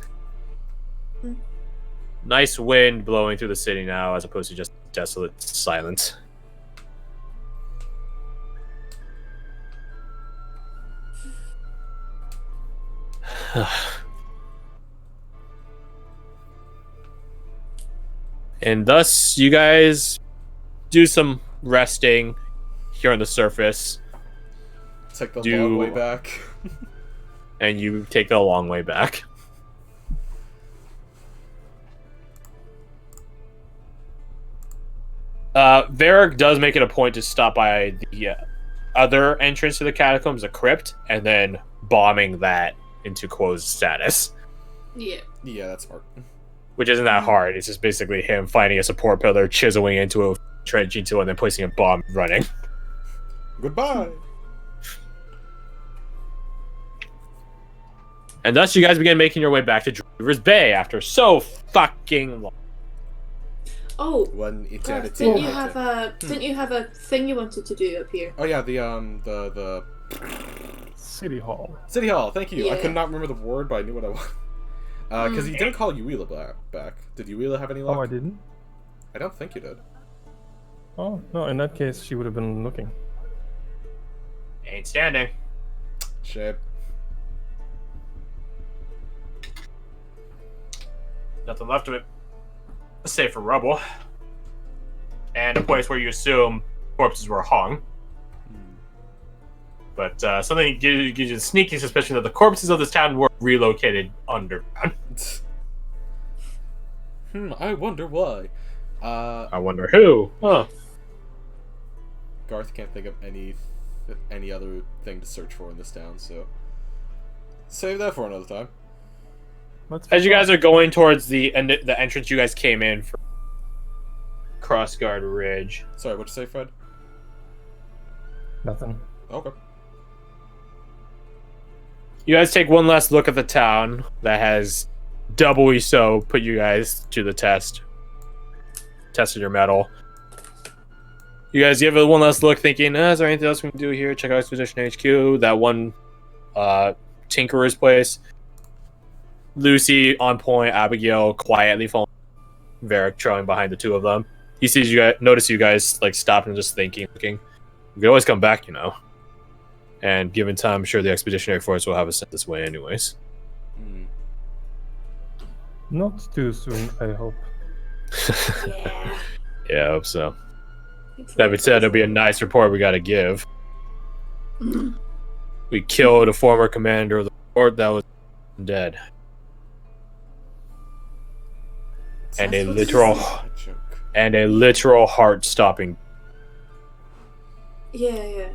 Nice wind blowing through the city now, as opposed to just desolate silence. And thus, you guys do some resting here on the surface. Take the long way back. And you take the long way back. Varric does make it a point to stop by the other entrance to the catacombs, the crypt, and then bombing that into closed status. Yeah. Yeah, that's smart. Which isn't that hard. It's just basically him finding a support pillar, chiseling into a trench into it, and then placing a bomb running. Goodbye! And thus you guys begin making your way back to Dreamer's Bay after so fucking long. Oh, One eternity. Garth, didn't you have a thing you wanted to do up here? Oh yeah, the City Hall. City Hall, thank you. I Yeah. could not remember the word, but I knew what I wanted. Because you didn't call Uela back. Did Uela have any luck? Oh, I didn't? I don't think you did. Oh, no, in that case, she would have been looking. Ain't standing. Shit. Nothing left of it. Save for rubble. And a place where you assume corpses were hung. But something gives you a sneaky suspicion that the corpses of this town were relocated underground. I wonder why. I wonder who. Huh. Garth can't think of any other thing to search for in this town, so save that for another time. As you guys are going towards the entrance you guys came in for Crossguard Ridge. Sorry, what'd you say, Fred? Nothing. Okay. You guys take one last look at the town that has doubly so put you guys to the test. Tested your mettle. You guys give it one last look, thinking, is there anything else we can do here? Check out Expedition HQ, that one Tinkerer's place. Lucy on point, Abigail quietly following, Varric trailing behind the two of them. He sees you guys, notice you guys like stopping and just thinking, looking. We could always come back, you know. And given time, I'm sure the Expeditionary Force will have us sent this way anyways. Not too soon, I hope. Yeah. Yeah, I hope so. That being said, it'll be a nice report we gotta give. We killed a former commander of the fort that was dead. And a literal heart-stopping. Yeah.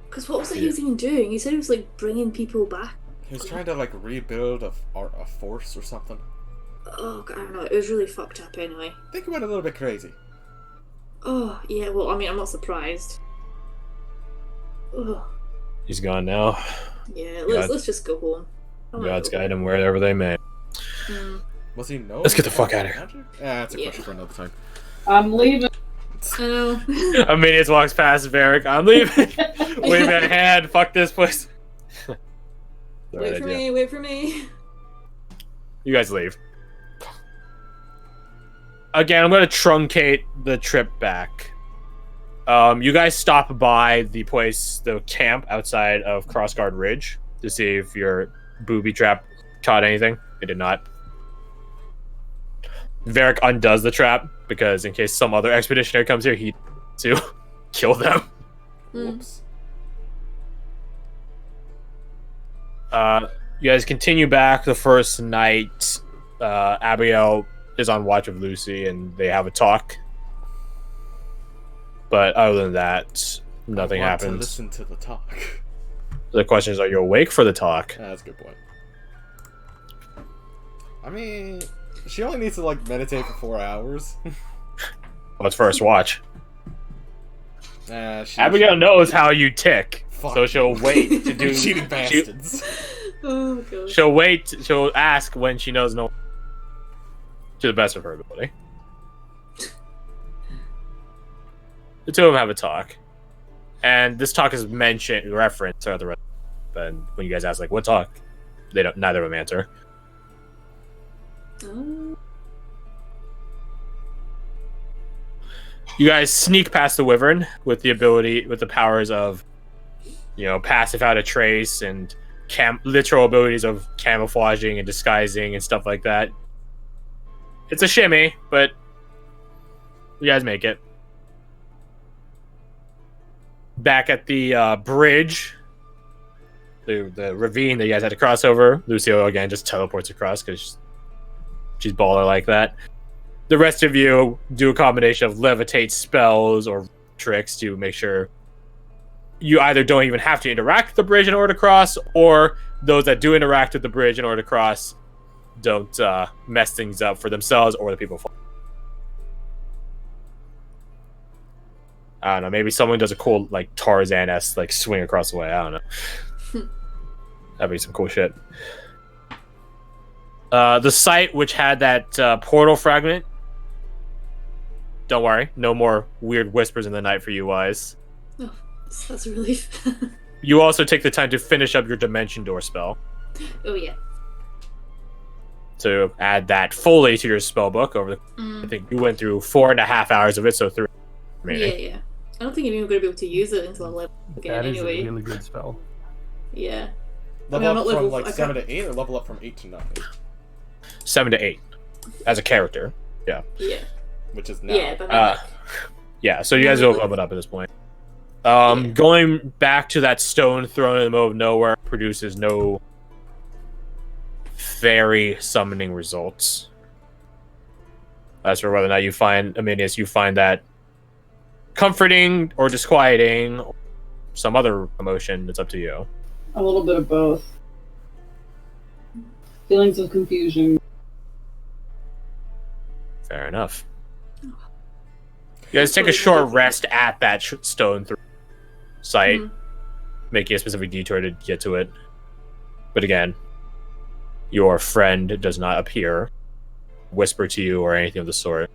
Because what was it he was even doing? He said he was like bringing people back. He was trying to like rebuild a force or something. Oh, God, I don't know. It was really fucked up anyway. I think he went a little bit crazy. Oh, yeah, well, I mean, I'm not surprised. Oh, He's gone now. yeah, let's just go home. I wanna God's go guide him wherever they may. home. Was he known? Let's get the fuck out of here. That's a Yeah. question for another time. I'm leaving. I know. Aminius walks past Varric. I'm leaving. Wave at hand. Fuck this place. Wait for me, wait for me. You guys leave. Again, I'm going to truncate the trip back. You guys stop by the place, the camp outside of Crossguard Ridge to see if your booby trap caught anything. It did not. Varric undoes the trap because in case some other expeditionary comes here, he to kill them. Whoops. You guys continue back the first night. Abigail is on watch with Lucy and they have a talk. But other than that, nothing I want happens. To listen to the talk. The question is, are you awake for the talk? That's a good point. I mean, she only needs to like meditate for 4 hours. Let's first watch. She, Abigail knows how you tick, Fuck. so she'll wait to do. cheating bastards. Oh, God. She'll wait. She'll ask when she knows no. To the best of her ability. The two of them have a talk, and this talk is mentioned, referenced throughout the rest. But when you guys ask, like, what talk, they don't. Neither of them answer. Oh. You guys sneak past the Wyvern with the ability, with the powers of, pass without a trace and literal abilities of camouflaging and disguising and stuff like that. It's a shimmy, but you guys make it. Back at the bridge, the ravine that you guys had to cross over, Lucio again just teleports across because she's baller like that. The rest of you do a combination of levitate spells or tricks to make sure you either don't even have to interact with the bridge in order to cross, or those that do interact with the bridge in order to cross don't mess things up for themselves or the people following. I don't know, maybe someone does a cool, like, Tarzan-esque, like, swing across the way. I don't know. That'd be some cool shit. The site which had that portal fragment, don't worry, no more weird whispers in the night for you, Wise. Oh, that's a relief. You also take the time to finish up your Dimension Door spell. Oh, yeah. To add that fully to your spell book over the... I think you went through 4.5 hours of it, so 3 remaining. Yeah. I don't think you're even going to be able to use it until level again That is anyway. a really good spell. Yeah. Level I'm up not from level- like I 7 can't- to 8, or level up from 8 to 9, 7 to 8. As a character. Yeah. which is now. Yeah, but Yeah, so you guys will level up at this point. Going back to that stone thrown in the middle of nowhere produces no fairy summoning results. As for whether or not you find, Aminius, you find that comforting or disquieting, or some other emotion, it's up to you. A little bit of both. Feelings of confusion. Fair enough. You guys take a short rest at that stone site, making a specific detour to get to it. But again, your friend does not appear, whisper to you, or anything of the sort.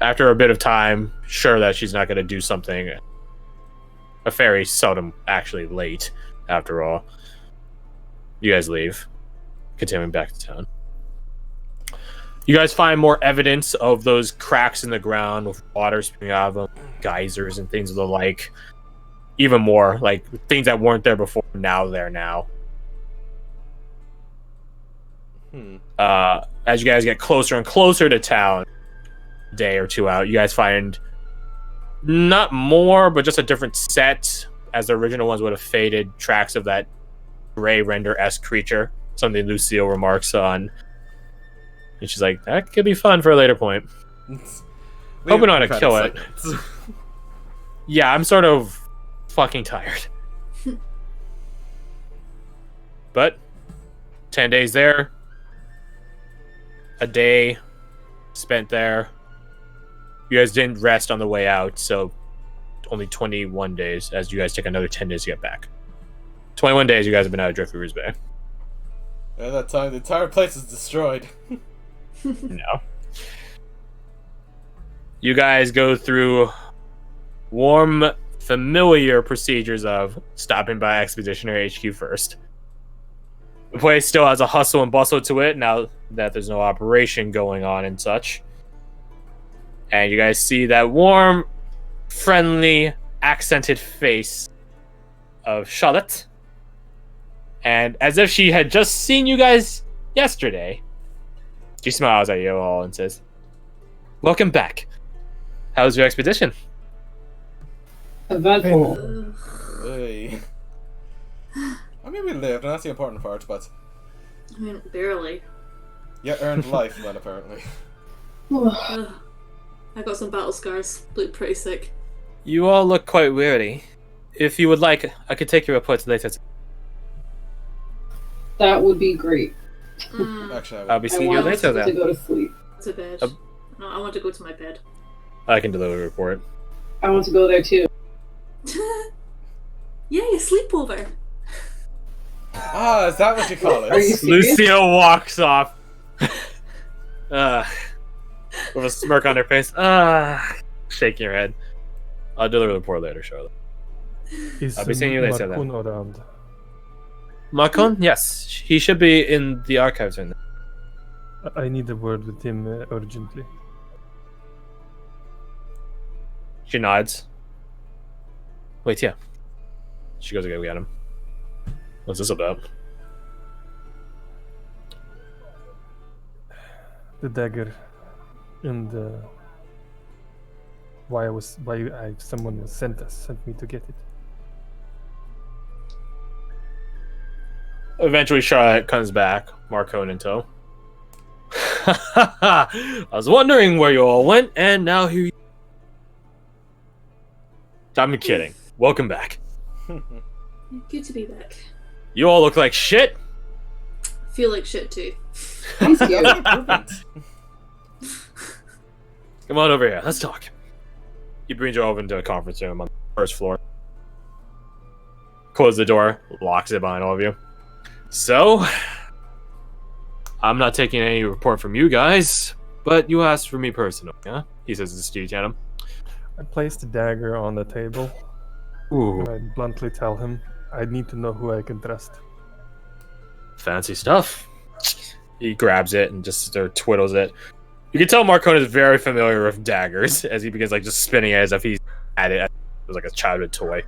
After a bit of time, sure that she's not going to do something. A fairy seldom actually late, after all. You guys leave, continuing back to town. You guys find more evidence of those cracks in the ground with water spewing out of them, geysers and things of the like. Even more, like things that weren't there before, now they're now. As you guys get closer and closer to town, a day or two out, you guys find not more, but just a different set, as the original ones would have faded, tracks of that gray render-esque creature. Something Lucille remarks on. And she's like, that could be fun for a later point. Hoping not to kill it. Yeah, I'm sort of fucking tired. But 10 days there, a day spent there. You guys didn't rest on the way out, so only 21 days, as you guys take another 10 days to get back. 21 days you guys have been out of Driftweaver's Bay. At that time, the entire place is destroyed. No. You guys go through warm, familiar procedures of stopping by Expeditionary HQ first. The place still has a hustle and bustle to it now that there's no operation going on and such. And you guys see that warm, friendly, accented face of Charlotte. And as if she had just seen you guys yesterday, she smiles at you all and says, "Welcome back. How was your expedition?" Eventful. Hey. I mean, we lived, and that's the important part, but... I mean, barely. You earned life, then, apparently. Ugh. I got some battle scars. Look pretty sick. You all look quite weary. If you would like, I could take your reports later. That would be great. Actually, I'll be I seeing you want later to then. go to sleep. To bed. No, I want to go to my bed. I can deliver a report. I want to go there too. Yay, a sleepover. Ah, is that what you call it? Are you serious? Lucille walks off. With a smirk on her face. Shaking her head. I'll deliver the report later, Charlotte. Is I'll be seeing you later then. Marcon around? Marcon? Yes. He should be in the archives right now. I need a word with him urgently. She nods. Wait, yeah. She goes to go get him. What's this about? The dagger, and someone was sent me to get it. Eventually, Charlotte comes back, Marcon in tow. I was wondering where you all went, and now here you... I'm kidding. Welcome back. Good to be back. You all look like shit. Feel like shit too. Thank you. Come on over here. Let's talk. He brings you over into a conference room on the first floor. Closes the door, locks it behind all of you. So, I'm not taking any report from you guys, but you asked for me personally, huh? He says this to you, Tatum. I place the dagger on the table, Ooh, and I bluntly tell him I need to know who I can trust. fancy stuff. He grabs it and just sort of twiddles it. You can tell Marcon is very familiar with daggers as he begins like just spinning it as if he's at it as if it was like a childhood toy.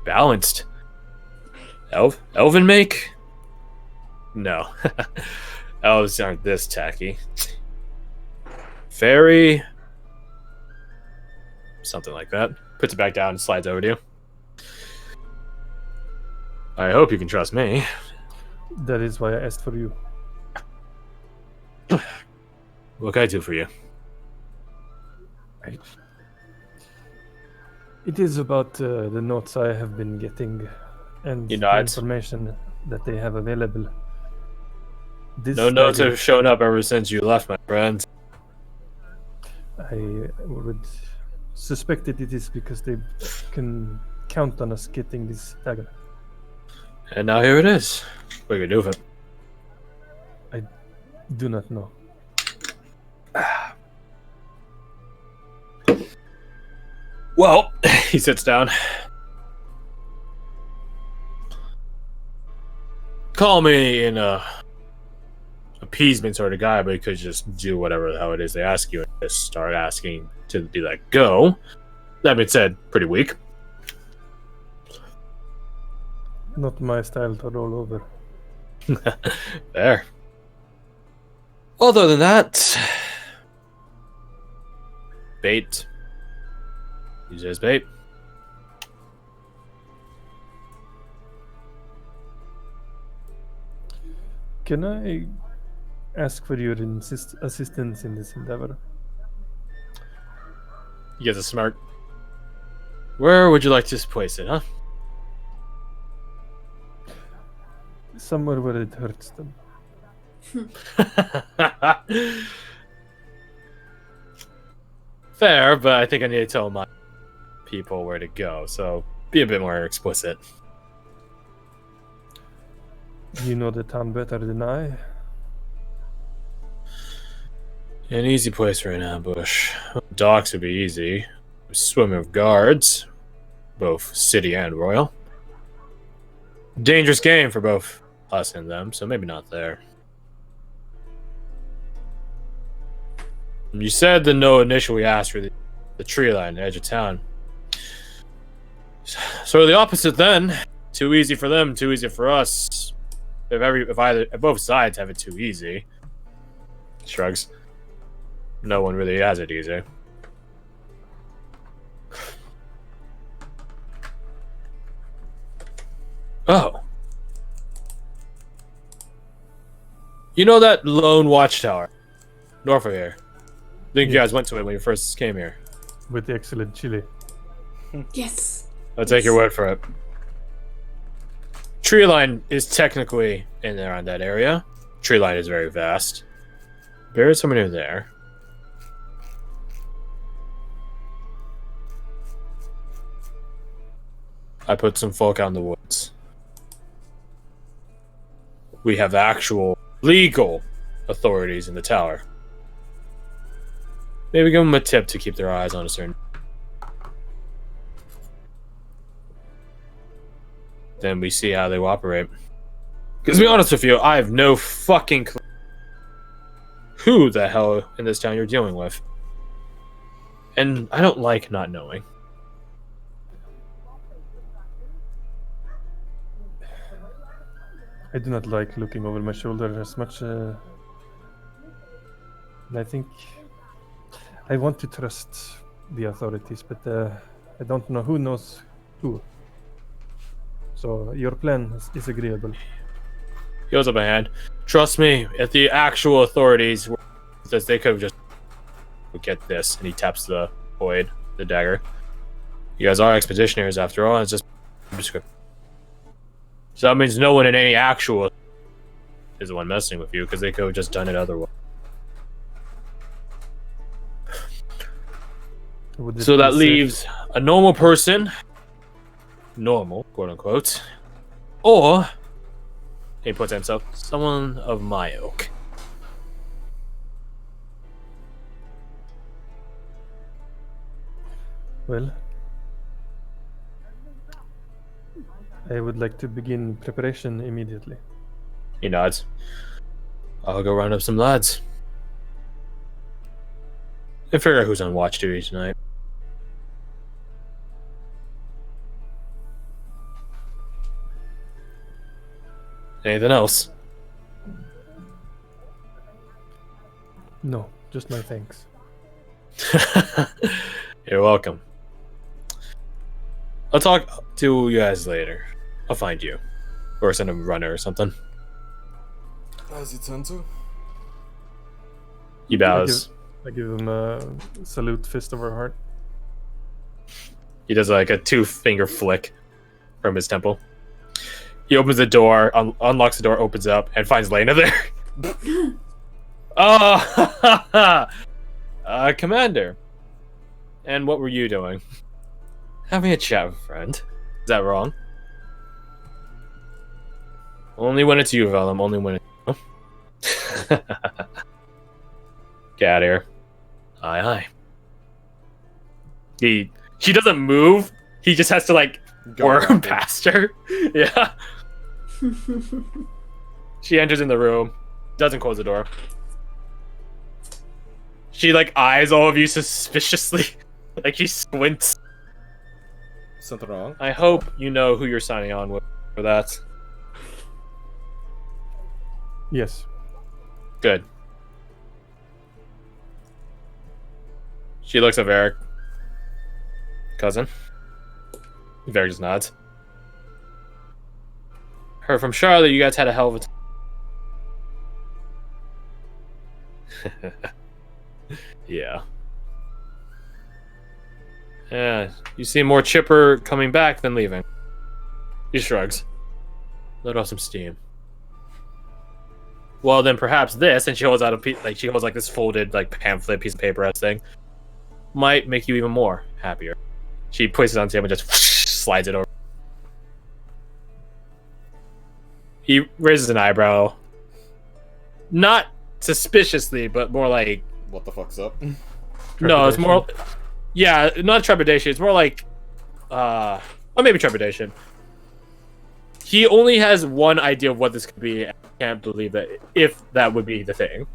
Balanced. Elven make? No. Elves aren't this tacky. Fairy. Something like that. Puts it back down and slides over to you. I hope you can trust me. That is why I asked for you. What can I do for you? It is about the notes I have been getting and You the nod. information that they have available. This No notes dagger, have shown up ever since you left, my friend. I would suspected it is because they can count on us getting this dagger. And now here it is. What are you gonna do with it? Do not know. Well, he sits down. Call me an appeasement sort of guy, but you could just do whatever the hell it is they ask you and just start asking to be like, go. That being said, pretty weak. Not my style to roll over. There. Other than that, bait. Use it as bait. Can I ask for your assistance in this endeavor? You guys are smart. Where would you like to place it, huh? Somewhere where it hurts them. Fair, but I think I need to tell my people where to go, so be a bit more explicit. You know the town better than I. An easy place for an ambush. Docks would be easy. Swimming with guards, both city and royal. Dangerous game for both us and them, so maybe not there. You said the note initially asked for the tree line, the edge of town. So the opposite then. Too easy for them, too easy for us. If both sides have it too easy. Shrugs. No one really has it easy. Oh. You know that lone watchtower? North of here. I think you guys went to it when you first came here. With the excellent chili. Yes. I'll take your word for it. Tree line is technically in there on that area. Tree line is very vast. There is someone in there. I put some folk out in the woods. We have actual legal authorities in the tower. Maybe give them a tip to keep their eyes on a certain... Then we see how they will operate. Because to be honest with you, I have no fucking clue who the hell in this town you're dealing with. And I don't like not knowing. I do not like looking over my shoulder as much. And I think I want to trust the authorities, but I don't know who knows who. So your plan is agreeable. He holds up a hand. Trust me, if the actual authorities were, they could have just get this, and he taps the void, the dagger. You guys are expeditionaries after all. It's just so that means no one in any actual is the one messing with you, because they could have just done it otherwise. So that leaves a normal person, normal, quote unquote, or he puts himself, someone of my ilk. Well, I would like to begin preparation immediately. He nods. I'll go round up some lads and figure out who's on watch duty tonight. Anything else? No, just my thanks. You're welcome. I'll talk to you guys later. I'll find you. Or send a runner or something. As you tend to. He bows. I give him a salute, fist over heart. He does like a 2-finger flick from his temple. He opens the door, unlocks the door, opens up, and finds Lena there. Oh, Commander. And what were you doing? Having a chat with a friend. Is that wrong? Only when it's you, Vellum. Only when it's you. Get out of here. Aye, aye. She doesn't move. He just has to, like, worm past her. Yeah. She enters in the room. Doesn't close the door. She, like, eyes all of you suspiciously. Like, she squints. Something wrong? I hope you know who you're signing on with for that. Yes. Good. She looks at Varric. Cousin. Varric just nods. Heard from Charlotte you guys had a hell of a time. Yeah. Yeah, you seem more chipper coming back than leaving. He shrugs. Let off some steam. Well, then perhaps this, and she holds out a piece, like she holds like this folded like pamphlet piece of paper thing, might make you even more happier. She puts it on the table and just slides it over. He raises an eyebrow, not suspiciously, but more like, What the fuck's up? no, it's more. Yeah, not trepidation. It's more like, or maybe trepidation. He only has one idea of what this could be. I can't believe that if that would be the thing.